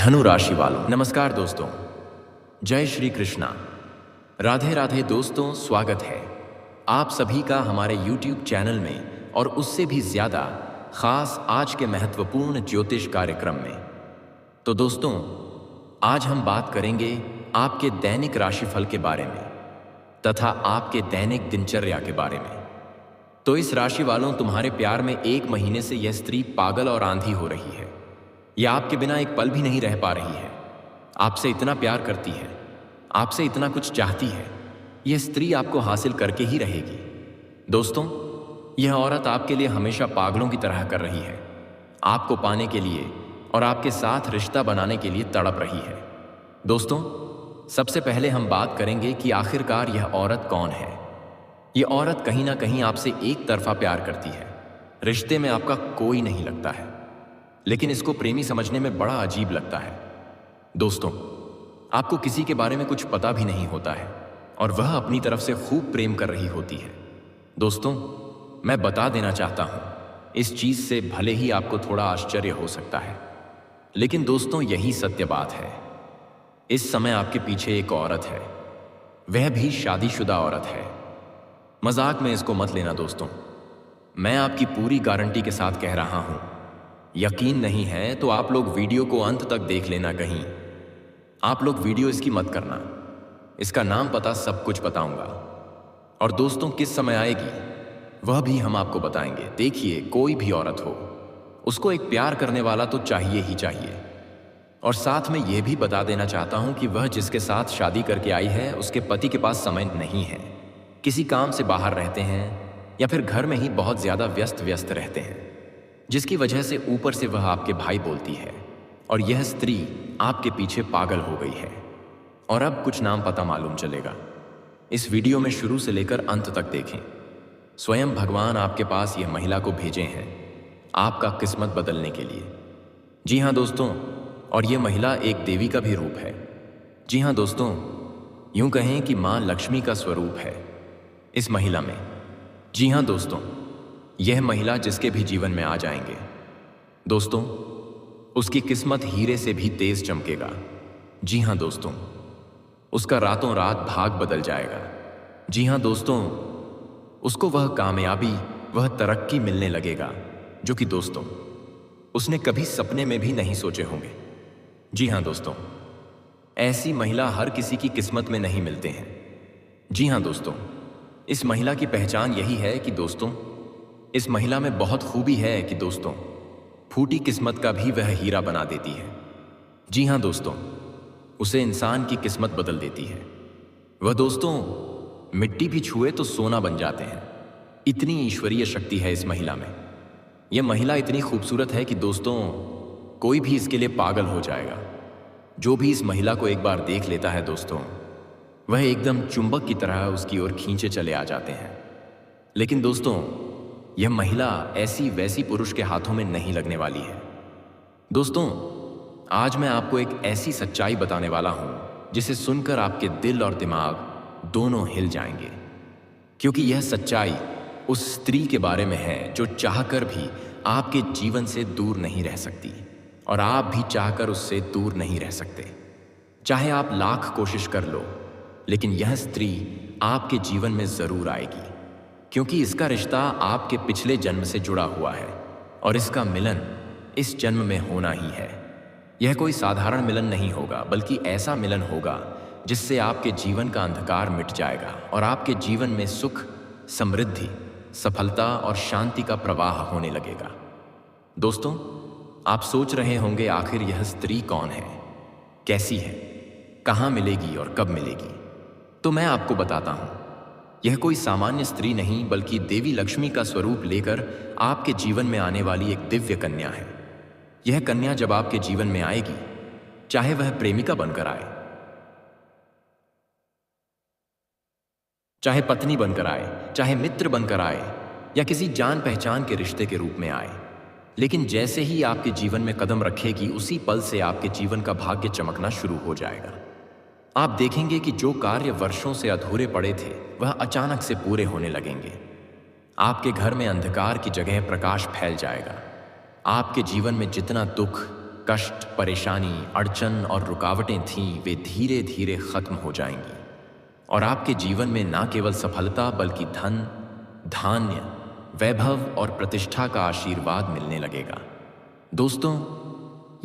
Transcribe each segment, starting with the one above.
धनु राशि वालों, नमस्कार दोस्तों। जय श्री कृष्णा। राधे राधे दोस्तों, स्वागत है आप सभी का हमारे YouTube चैनल में और उससे भी ज़्यादा खास आज के महत्वपूर्ण ज्योतिष कार्यक्रम में। तो दोस्तों, आज हम बात करेंगे आपके दैनिक राशिफल के बारे में तथा आपके दैनिक दिनचर्या के बारे में। तो इस राशि वालों, तुम्हारे प्यार में 1 महीने से यह स्त्री पागल और आंधी हो रही है। यह आपके बिना एक पल भी नहीं रह पा रही है। आपसे इतना प्यार करती है, आपसे इतना कुछ चाहती है। यह स्त्री आपको हासिल करके ही रहेगी। दोस्तों, यह औरत आपके लिए हमेशा पागलों की तरह कर रही है। आपको पाने के लिए और आपके साथ रिश्ता बनाने के लिए तड़प रही है। दोस्तों, सबसे पहले हम बात करेंगे कि आखिरकार यह औरत कौन है। यह औरत कहीं ना कहीं आपसे एक तरफा प्यार करती है। रिश्ते में आपका कोई नहीं लगता है, लेकिन इसको प्रेमी समझने में बड़ा अजीब लगता है। दोस्तों, आपको किसी के बारे में कुछ पता भी नहीं होता है और वह अपनी तरफ से खूब प्रेम कर रही होती है। दोस्तों, मैं बता देना चाहता हूं, इस चीज से भले ही आपको थोड़ा आश्चर्य हो सकता है, लेकिन दोस्तों, यही सत्य बात है। इस समय आपके पीछे एक औरत है, वह भी शादीशुदा औरत है। मजाक में इसको मत लेना दोस्तों, मैं आपकी पूरी गारंटी के साथ कह रहा हूं। यकीन नहीं है तो आप लोग वीडियो को अंत तक देख लेना। कहीं आप लोग वीडियो इसकी मत करना, इसका नाम पता सब कुछ बताऊंगा। और दोस्तों, किस समय आएगी वह भी हम आपको बताएंगे। देखिए, कोई भी औरत हो, उसको एक प्यार करने वाला तो चाहिए ही चाहिए। और साथ में यह भी बता देना चाहता हूं कि वह जिसके साथ शादी करके आई है, उसके पति के पास समय नहीं है। किसी काम से बाहर रहते हैं या फिर घर में ही बहुत ज्यादा व्यस्त रहते हैं, जिसकी वजह से ऊपर से वह आपके भाई बोलती है और यह स्त्री आपके पीछे पागल हो गई है। और अब कुछ नाम पता मालूम चलेगा। इस वीडियो में शुरू से लेकर अंत तक देखें। स्वयं भगवान आपके पास यह महिला को भेजे हैं आपका किस्मत बदलने के लिए। जी हाँ दोस्तों, और यह महिला एक देवी का भी रूप है। जी हाँ दोस्तों, यूं कहें कि मां लक्ष्मी का स्वरूप है इस महिला में। जी हाँ दोस्तों, यह महिला जिसके भी जीवन में आ जाएंगे दोस्तों, उसकी किस्मत हीरे से भी तेज चमकेगा। जी हाँ दोस्तों, उसका रातों रात भाग बदल जाएगा। जी हाँ दोस्तों, उसको वह कामयाबी, वह तरक्की मिलने लगेगा जो कि दोस्तों उसने कभी सपने में भी नहीं सोचे होंगे। जी हाँ दोस्तों, ऐसी महिला हर किसी की किस्मत में नहीं मिलते हैं। जी हाँ दोस्तों, इस महिला की पहचान यही है कि दोस्तों, इस महिला में बहुत खूबी है कि दोस्तों, फूटी किस्मत का भी वह हीरा बना देती है। जी हाँ दोस्तों, उसे इंसान की किस्मत बदल देती है। वह दोस्तों मिट्टी भी छुए तो सोना बन जाते हैं। इतनी ईश्वरीय शक्ति है इस महिला में। यह महिला इतनी खूबसूरत है कि दोस्तों, कोई भी इसके लिए पागल हो जाएगा। जो भी इस महिला को एक बार देख लेता है दोस्तों, वह एकदम चुंबक की तरह उसकी ओर खींचे चले आ जाते हैं। लेकिन दोस्तों, यह महिला ऐसी वैसी पुरुष के हाथों में नहीं लगने वाली है। दोस्तों, आज मैं आपको एक ऐसी सच्चाई बताने वाला हूं जिसे सुनकर आपके दिल और दिमाग दोनों हिल जाएंगे, क्योंकि यह सच्चाई उस स्त्री के बारे में है जो चाहकर भी आपके जीवन से दूर नहीं रह सकती और आप भी चाहकर उससे दूर नहीं रह सकते। चाहे आप लाख कोशिश कर लो, लेकिन यह स्त्री आपके जीवन में जरूर आएगी, क्योंकि इसका रिश्ता आपके पिछले जन्म से जुड़ा हुआ है और इसका मिलन इस जन्म में होना ही है। यह कोई साधारण मिलन नहीं होगा, बल्कि ऐसा मिलन होगा जिससे आपके जीवन का अंधकार मिट जाएगा और आपके जीवन में सुख, समृद्धि, सफलता और शांति का प्रवाह होने लगेगा। दोस्तों, आप सोच रहे होंगे आखिर यह स्त्री कौन है, कैसी है, कहाँ मिलेगी और कब मिलेगी। तो मैं आपको बताता हूं, यह कोई सामान्य स्त्री नहीं, बल्कि देवी लक्ष्मी का स्वरूप लेकर आपके जीवन में आने वाली एक दिव्य कन्या है। यह कन्या जब आपके जीवन में आएगी, चाहे वह प्रेमिका बनकर आए, चाहे पत्नी बनकर आए, चाहे मित्र बनकर आए या किसी जान पहचान के रिश्ते के रूप में आए, लेकिन जैसे ही आपके जीवन में कदम रखेगी, उसी पल से आपके जीवन का भाग्य चमकना शुरू हो जाएगा। आप देखेंगे कि जो कार्य वर्षों से अधूरे पड़े थे, वह अचानक से पूरे होने लगेंगे। आपके घर में अंधकार की जगह प्रकाश फैल जाएगा। आपके जीवन में जितना दुख, कष्ट, परेशानी, अड़चन और रुकावटें थीं, वे धीरे धीरे खत्म हो जाएंगी और आपके जीवन में ना केवल सफलता बल्कि धन, धान्य, वैभव और प्रतिष्ठा का आशीर्वाद मिलने लगेगा। दोस्तों,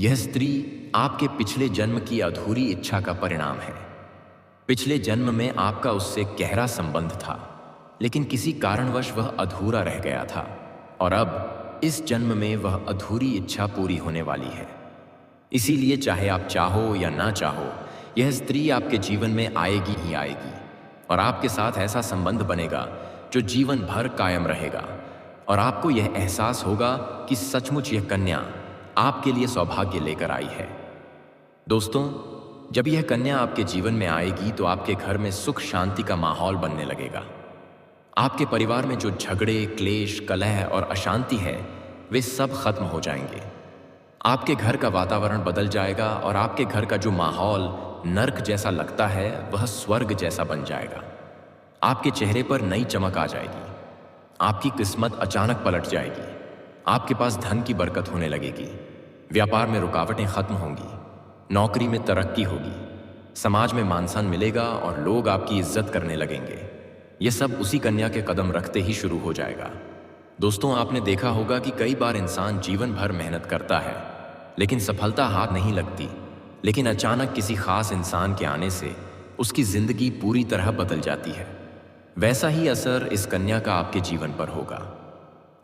यह स्त्री आपके पिछले जन्म की अधूरी इच्छा का परिणाम है। पिछले जन्म में आपका उससे गहरा संबंध था, लेकिन किसी कारणवश वह अधूरा रह गया था और अब इस जन्म में वह अधूरी इच्छा पूरी होने वाली है। इसीलिए चाहे आप चाहो या ना चाहो, यह स्त्री आपके जीवन में आएगी ही आएगी और आपके साथ ऐसा संबंध बनेगा जो जीवन भर कायम रहेगा और आपको यह एहसास होगा कि सचमुच यह कन्या आपके लिए सौभाग्य लेकर आई है। दोस्तों, जब यह कन्या आपके जीवन में आएगी तो आपके घर में सुख शांति का माहौल बनने लगेगा। आपके परिवार में जो झगड़े, क्लेश, कलह और अशांति है, वे सब खत्म हो जाएंगे। आपके घर का वातावरण बदल जाएगा और आपके घर का जो माहौल नर्क जैसा लगता है वह स्वर्ग जैसा बन जाएगा। आपके चेहरे पर नई चमक आ जाएगी। आपकी किस्मत अचानक पलट जाएगी। आपके पास धन की बरकत होने लगेगी। व्यापार में रुकावटें खत्म होंगी। नौकरी में तरक्की होगी। समाज में मान सम्मान मिलेगा और लोग आपकी इज्जत करने लगेंगे। यह सब उसी कन्या के कदम रखते ही शुरू हो जाएगा। दोस्तों, आपने देखा होगा कि कई बार इंसान जीवन भर मेहनत करता है लेकिन सफलता हाथ नहीं लगती, लेकिन अचानक किसी खास इंसान के आने से उसकी जिंदगी पूरी तरह बदल जाती है। वैसा ही असर इस कन्या का आपके जीवन पर होगा।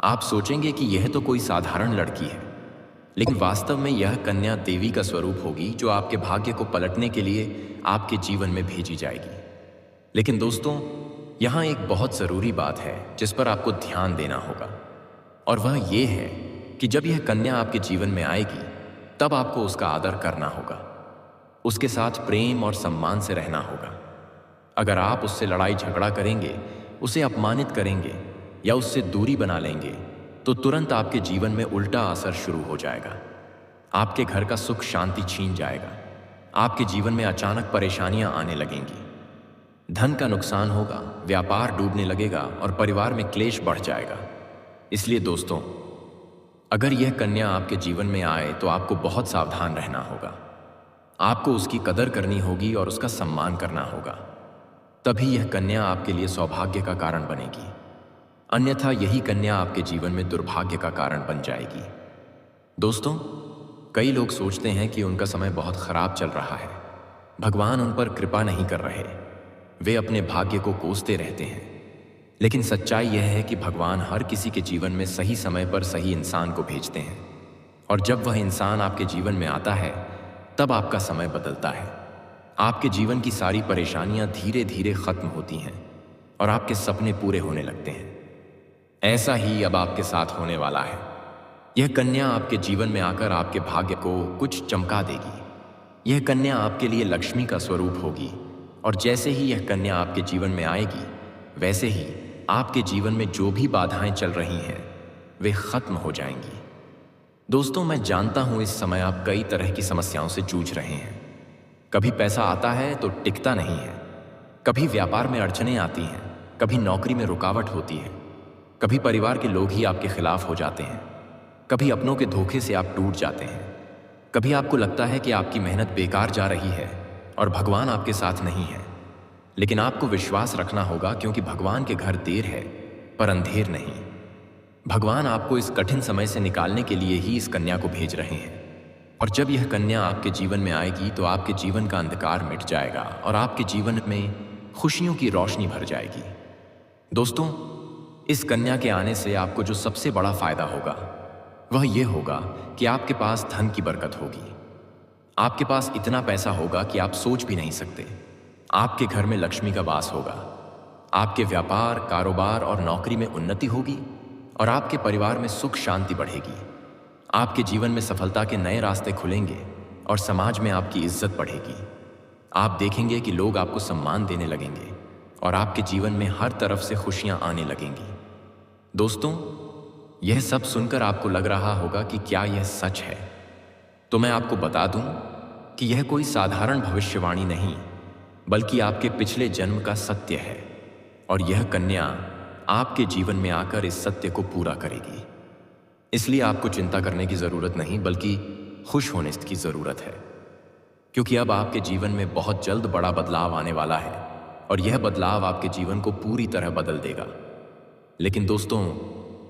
आप सोचेंगे कि यह तो कोई साधारण लड़की है, लेकिन वास्तव में यह कन्या देवी का स्वरूप होगी जो आपके भाग्य को पलटने के लिए आपके जीवन में भेजी जाएगी। लेकिन दोस्तों, यहाँ एक बहुत ज़रूरी बात है जिस पर आपको ध्यान देना होगा, और वह ये है कि जब यह कन्या आपके जीवन में आएगी तब आपको उसका आदर करना होगा। उसके साथ प्रेम और सम्मान से रहना होगा। अगर आप उससे लड़ाई झगड़ा करेंगे, उसे अपमानित करेंगे या उससे दूरी बना लेंगे तो तुरंत आपके जीवन में उल्टा असर शुरू हो जाएगा। आपके घर का सुख शांति छीन जाएगा। आपके जीवन में अचानक परेशानियां आने लगेंगी। धन का नुकसान होगा, व्यापार डूबने लगेगा और परिवार में क्लेश बढ़ जाएगा। इसलिए दोस्तों, अगर यह कन्या आपके जीवन में आए तो आपको बहुत सावधान रहना होगा। आपको उसकी कदर करनी होगी और उसका सम्मान करना होगा। तभी यह कन्या आपके लिए सौभाग्य का कारण बनेगी। अन्यथा यही कन्या आपके जीवन में दुर्भाग्य का कारण बन जाएगी। दोस्तों, कई लोग सोचते हैं कि उनका समय बहुत खराब चल रहा है, भगवान उन पर कृपा नहीं कर रहे, वे अपने भाग्य को कोसते रहते हैं। लेकिन सच्चाई यह है कि भगवान हर किसी के जीवन में सही समय पर सही इंसान को भेजते हैं, और जब वह इंसान आपके जीवन में आता है तब आपका समय बदलता है। आपके जीवन की सारी परेशानियां धीरे धीरे खत्म होती हैं और आपके सपने पूरे होने लगते हैं। ऐसा ही अब आपके साथ होने वाला है। यह कन्या आपके जीवन में आकर आपके भाग्य को कुछ चमका देगी। यह कन्या आपके लिए लक्ष्मी का स्वरूप होगी, और जैसे ही यह कन्या आपके जीवन में आएगी वैसे ही आपके जीवन में जो भी बाधाएं चल रही हैं वे खत्म हो जाएंगी। दोस्तों, मैं जानता हूं इस समय आप कई तरह की समस्याओं से जूझ रहे हैं। कभी पैसा आता है तो टिकता नहीं है, कभी व्यापार में अड़चनें आती हैं, कभी नौकरी में रुकावट होती है, कभी परिवार के लोग ही आपके खिलाफ हो जाते हैं, कभी अपनों के धोखे से आप टूट जाते हैं, कभी आपको लगता है कि आपकी मेहनत बेकार जा रही है और भगवान आपके साथ नहीं है। लेकिन आपको विश्वास रखना होगा, क्योंकि भगवान के घर देर है पर अंधेर नहीं। भगवान आपको इस कठिन समय से निकालने के लिए ही इस कन्या को भेज रहे हैं, और जब यह कन्या आपके जीवन में आएगी तो आपके जीवन का अंधकार मिट जाएगा और आपके जीवन में खुशियों की रोशनी भर जाएगी। दोस्तों, इस कन्या के आने से आपको जो सबसे बड़ा फायदा होगा वह यह होगा कि आपके पास धन की बरकत होगी। आपके पास इतना पैसा होगा कि आप सोच भी नहीं सकते। आपके घर में लक्ष्मी का वास होगा। आपके व्यापार, कारोबार और नौकरी में उन्नति होगी और आपके परिवार में सुख शांति बढ़ेगी। आपके जीवन में सफलता के नए रास्ते खुलेंगे और समाज में आपकी इज्जत बढ़ेगी। आप देखेंगे कि लोग आपको सम्मान देने लगेंगे और आपके जीवन में हर तरफ से खुशियां आने लगेंगी। दोस्तों, यह सब सुनकर आपको लग रहा होगा कि क्या यह सच है? तो मैं आपको बता दूं कि यह कोई साधारण भविष्यवाणी नहीं, बल्कि आपके पिछले जन्म का सत्य है, और यह कन्या आपके जीवन में आकर इस सत्य को पूरा करेगी। इसलिए आपको चिंता करने की जरूरत नहीं, बल्कि खुश होने की ज़रूरत है, क्योंकि अब आपके जीवन में बहुत जल्द बड़ा बदलाव आने वाला है और यह बदलाव आपके जीवन को पूरी तरह बदल देगा। लेकिन दोस्तों,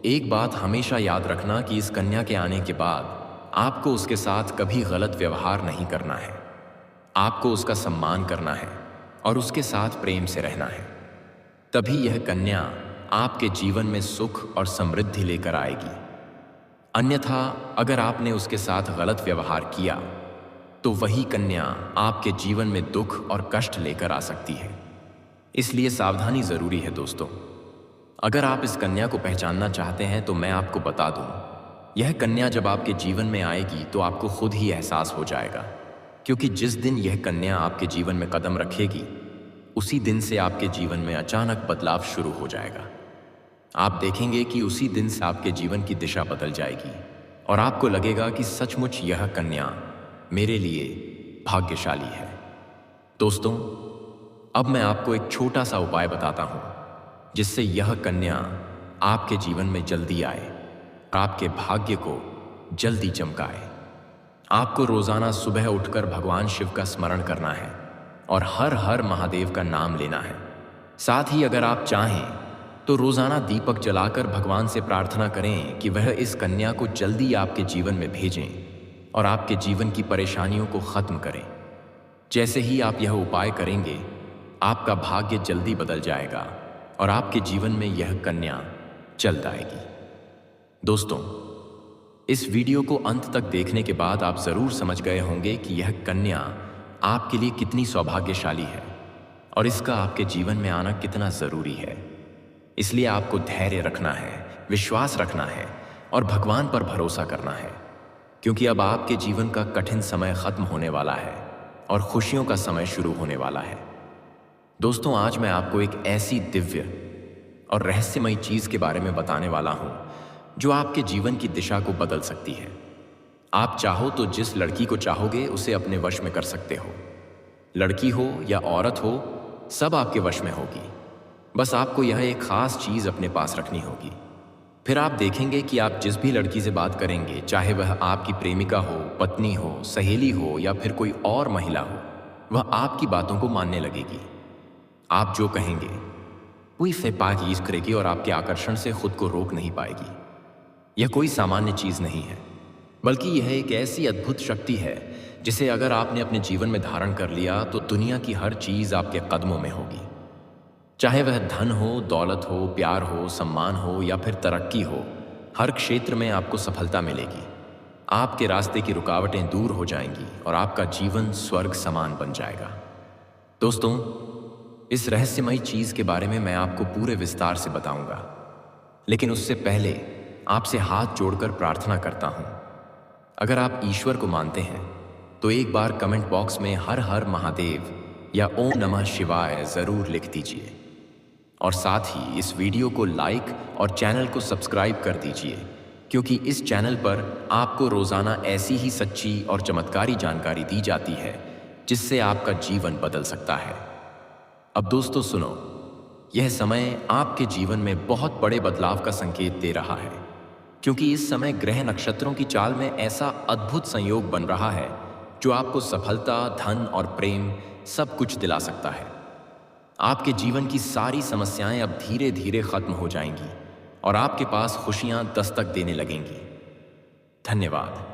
एक बात हमेशा याद रखना कि इस कन्या के आने के बाद आपको उसके साथ कभी गलत व्यवहार नहीं करना है। आपको उसका सम्मान करना है और उसके साथ प्रेम से रहना है। तभी यह कन्या आपके जीवन में सुख और समृद्धि लेकर आएगी। अन्यथा अगर आपने उसके साथ गलत व्यवहार किया तो वही कन्या आपके जीवन में दुख और कष्ट लेकर आ सकती है। इसलिए सावधानी जरूरी है दोस्तों। अगर आप इस कन्या को पहचानना चाहते हैं तो मैं आपको बता दूं, यह कन्या जब आपके जीवन में आएगी तो आपको खुद ही एहसास हो जाएगा, क्योंकि जिस दिन यह कन्या आपके जीवन में कदम रखेगी उसी दिन से आपके जीवन में अचानक बदलाव शुरू हो जाएगा। आप देखेंगे कि उसी दिन से आपके जीवन की दिशा बदल जाएगी और आपको लगेगा कि सचमुच यह कन्या मेरे लिए भाग्यशाली है। दोस्तों, अब मैं आपको एक छोटा सा उपाय बताता हूं जिससे यह कन्या आपके जीवन में जल्दी आए और आपके भाग्य को जल्दी चमकाए। आपको रोजाना सुबह उठकर भगवान शिव का स्मरण करना है और हर हर महादेव का नाम लेना है। साथ ही अगर आप चाहें तो रोजाना दीपक जलाकर भगवान से प्रार्थना करें कि वह इस कन्या को जल्दी आपके जीवन में भेजें और आपके जीवन की परेशानियों को खत्म करें। जैसे ही आप यह उपाय करेंगे, आपका भाग्य जल्दी बदल जाएगा और आपके जीवन में यह कन्या जल्द आएगी। दोस्तों, इस वीडियो को अंत तक देखने के बाद आप जरूर समझ गए होंगे कि यह कन्या आपके लिए कितनी सौभाग्यशाली है और इसका आपके जीवन में आना कितना जरूरी है। इसलिए आपको धैर्य रखना है, विश्वास रखना है और भगवान पर भरोसा करना है, क्योंकि अब आपके जीवन का कठिन समय खत्म होने वाला है और खुशियों का समय शुरू होने वाला है। दोस्तों, आज मैं आपको एक ऐसी दिव्य और रहस्यमयी चीज के बारे में बताने वाला हूं जो आपके जीवन की दिशा को बदल सकती है। आप चाहो तो जिस लड़की को चाहोगे उसे अपने वश में कर सकते हो। लड़की हो या औरत हो, सब आपके वश में होगी। बस आपको यह एक खास चीज अपने पास रखनी होगी। फिर आप देखेंगे कि आप जिस भी लड़की से बात करेंगे, चाहे वह आपकी प्रेमिका हो, पत्नी हो, सहेली हो या फिर कोई और महिला हो, वह आपकी बातों को मानने लगेगी। आप जो कहेंगे वही फेपाकीज करेगी और आपके आकर्षण से खुद को रोक नहीं पाएगी। यह कोई सामान्य चीज नहीं है, बल्कि यह एक ऐसी अद्भुत शक्ति है जिसे अगर आपने अपने जीवन में धारण कर लिया तो दुनिया की हर चीज आपके कदमों में होगी। चाहे वह धन हो, दौलत हो, प्यार हो, सम्मान हो या फिर तरक्की हो, हर क्षेत्र में आपको सफलता मिलेगी। आपके रास्ते की रुकावटें दूर हो जाएंगी और आपका जीवन स्वर्ग समान बन जाएगा। दोस्तों, इस रहस्यमयी चीज के बारे में मैं आपको पूरे विस्तार से बताऊंगा, लेकिन उससे पहले आपसे हाथ जोड़कर प्रार्थना करता हूं। अगर आप ईश्वर को मानते हैं तो एक बार कमेंट बॉक्स में हर हर महादेव या ओम नमः शिवाय जरूर लिख दीजिए और साथ ही इस वीडियो को लाइक और चैनल को सब्सक्राइब कर दीजिए, क्योंकि इस चैनल पर आपको रोजाना ऐसी ही सच्ची और चमत्कारी जानकारी दी जाती है जिससे आपका जीवन बदल सकता है। अब दोस्तों सुनो, यह समय आपके जीवन में बहुत बड़े बदलाव का संकेत दे रहा है, क्योंकि इस समय ग्रह नक्षत्रों की चाल में ऐसा अद्भुत संयोग बन रहा है जो आपको सफलता, धन और प्रेम सब कुछ दिला सकता है। आपके जीवन की सारी समस्याएं अब धीरे धीरे खत्म हो जाएंगी और आपके पास खुशियां दस्तक देने लगेंगी। धन्यवाद।